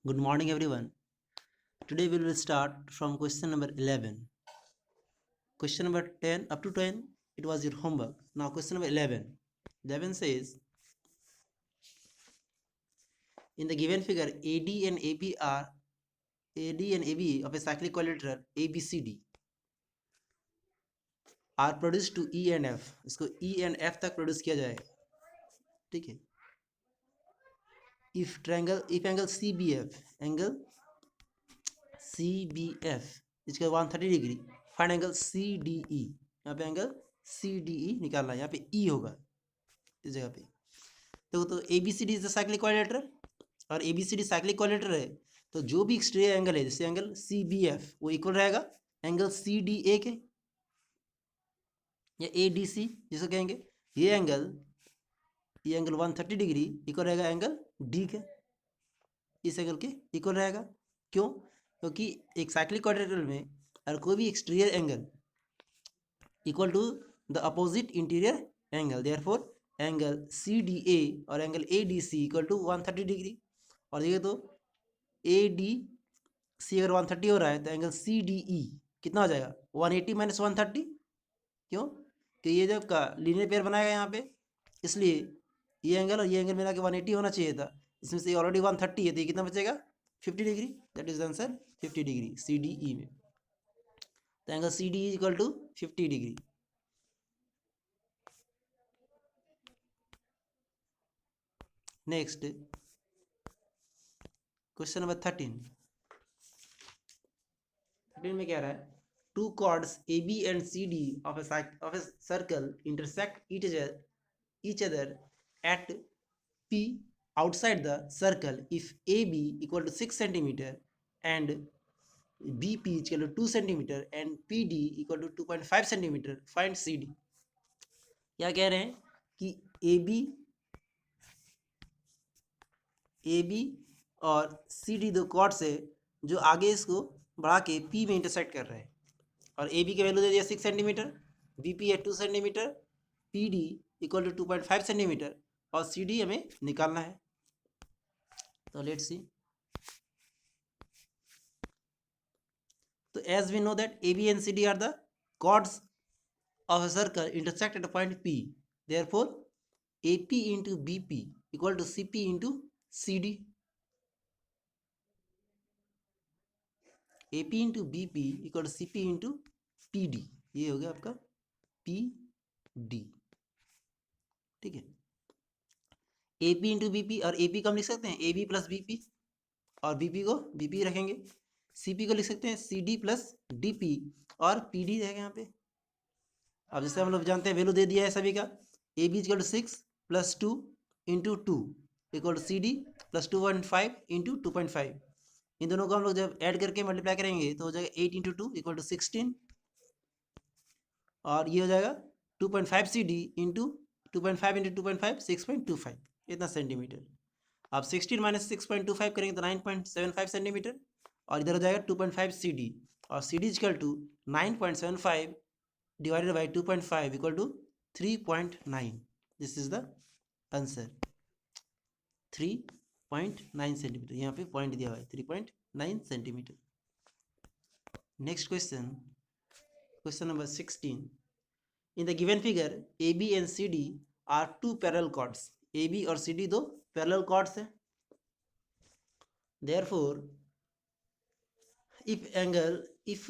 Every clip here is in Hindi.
Good morning, everyone. Today we will start from question number 11. Question number 10 up to 10, it was your homework. Now, question number 11. 11 says, in the given figure, AD and AB of a cyclic quadrilateral ABCD are produced to E and F. इसको E and F तक प्रोड्यूस किया जाएगा, ठीक है. If angle CBF is 130 degree, find angle CDE. यहाँ पे एंगल CDE निकालना है, यहाँ पे E होगा इस जगह पे. तो ABCD is the cyclic quadrilateral, और ABCD साइक्लिक क्वाड्रिलेटरल है, तो जो भी एक्सटीरियर एंगल है, जैसे एंगल CBF वो इक्वल रहेगा एंगल CDA के, या ADC जिसको कहेंगे. ये एंगल 130 डिग्री इक्वल रहेगा एंगल D के, इस एंगल के इक्वल रहेगा. क्यों? क्योंकि एक साइक्लिक क्वाड्रिलेटरल में अगर कोई भी exterior angle equal to the opposite interior angle, therefore angle CDA और angle ADC equal to 130 degree. और देखिए तो ADC अगर 130 हो रहा है तो एंगल CDE कितना हो जाएगा? 180 माइनस 130. क्यों? तो ये जब का लीनियर पेयर बनाएगा यहाँ पे, इसलिए ये एंगल और ये एंगल मिला के 180 होना चाहिए था. इसमें से ऑलरेडी 130 है, तो ये कितना बचेगा? 50 degree. That is answer 50 degree CDE में. तो angle CDE equal to 50 degree. Next question number 13 में क्या रहा है? Two chords AB and CD of a circle intersect each other at P outside the circle if AB equal to 6 centimeter and BP is equal to 2 centimeter and PD equal to 2.5 centimeter. Find CD. क्या कह रहे हैं कि AB और CD दो कॉर्ड्स है जो आगे इसको बढ़ा के P में इंटरसेक्ट कर रहे हैं, और AB की वैल्यू दे दिया 6 सेंटीमीटर, BP है 2 centimetre, PD equal to 2.5 centimetre, और CD हमें निकालना है. तो लेट्स सी. तो as we know that AB and CD are the chords of a circle intersect at a point P, therefore AP into BP equal to CP into CD. AP into BP equal to CP into PD. ये हो गया आपका PD. ठीक है. AP इंटू BP, और AP को हम लिख सकते हैं AB प्लस BP, और BP को BP रखेंगे. CP को लिख सकते हैं CD प्लस DP, और PD रहेगा यहाँ पे. अब जैसे हम लोग जानते हैं वैल्यू दे दिया है सभी का. AB equal to 6 plus 2 into 2 equal to CD plus 2.5 into 2.5. इन दोनों को हम लोग जब ऐड करके मल्टीप्लाई करेंगे तो हो जाएगा 8 इंटू 2 इक्वल टू 16, और ये हो जाएगा 2.5 CD इंटू 2.5 इंटू 2.5 6.25, इतना सेंटीमीटर. आप 16 माइनस 6.25 करेंगे तो 9.75 सेंटीमीटर, और इधर हो जाएगा 2.5 CD, और CD equal to 9.75 divided by 2.5 equal to 3.9. This is the answer. 3.9 centimetre, यहाँ पे पॉइंट दिया हुआ है 3.9 centimetre. Next question, question number 16. In the given figure AB and CD are two parallel chords. AB और CD दो पैरेलल कॉर्ड्स हैं. Therefore if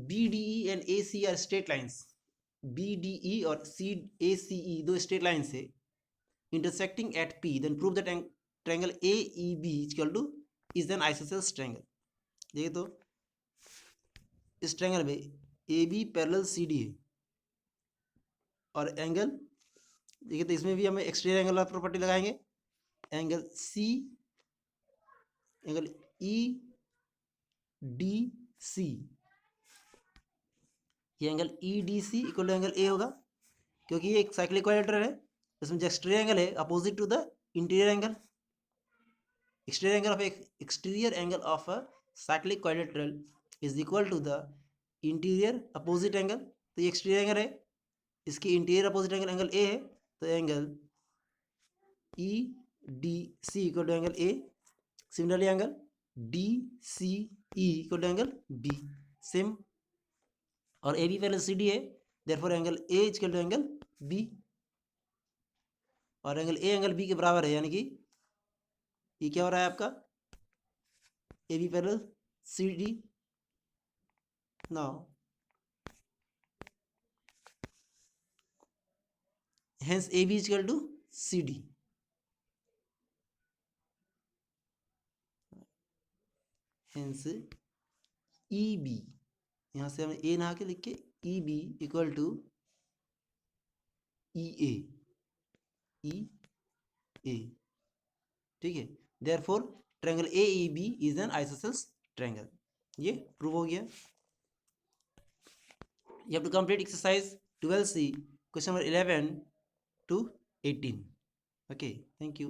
BDE and AC are straight lines, BDE और ACE दो straight lines है intersecting at P, then prove that triangle AEB is equal to is an isosceles triangle. देखिए तो इस ट्रायंगल में AB पैरेलल CD है, और एंगल देखिए तो इसमें भी हमें एक्सटीरियर एंगल वाला प्रॉपर्टी लगाएंगे. एंगल EDC, ये angle EDC equal to angle A होगा, क्योंकि ये एक साइक्लिक क्वाड्रिलेटरल है. इसमें जो एक्सटीरियर एंगल है opposite to the interior angle. Exterior angle of a cyclic quadrilateral is equal to the interior opposite angle. तो ये एक्सटीरियर एंगल है, इसकी interior opposite angle angle A है, तो angle EDC equal to angle A. Similarly angle D C E equal to angle B, same. और A B parallel C D है, therefore angle A equal to angle B, और एंगल ए एंगल बी के बराबर है, यानी कि ये क्या हो रहा है आपका A B parallel C D. Now hence AB is equal to CD, hence EB, यहाँ से हमें A नहा के लिख के EB equal to EA, EA, ठीक है। Therefore triangle AEB is an isosceles triangle, ये प्रूव हो गया। You have to complete exercise 12C, question number 11 to 18. Okay, thank you.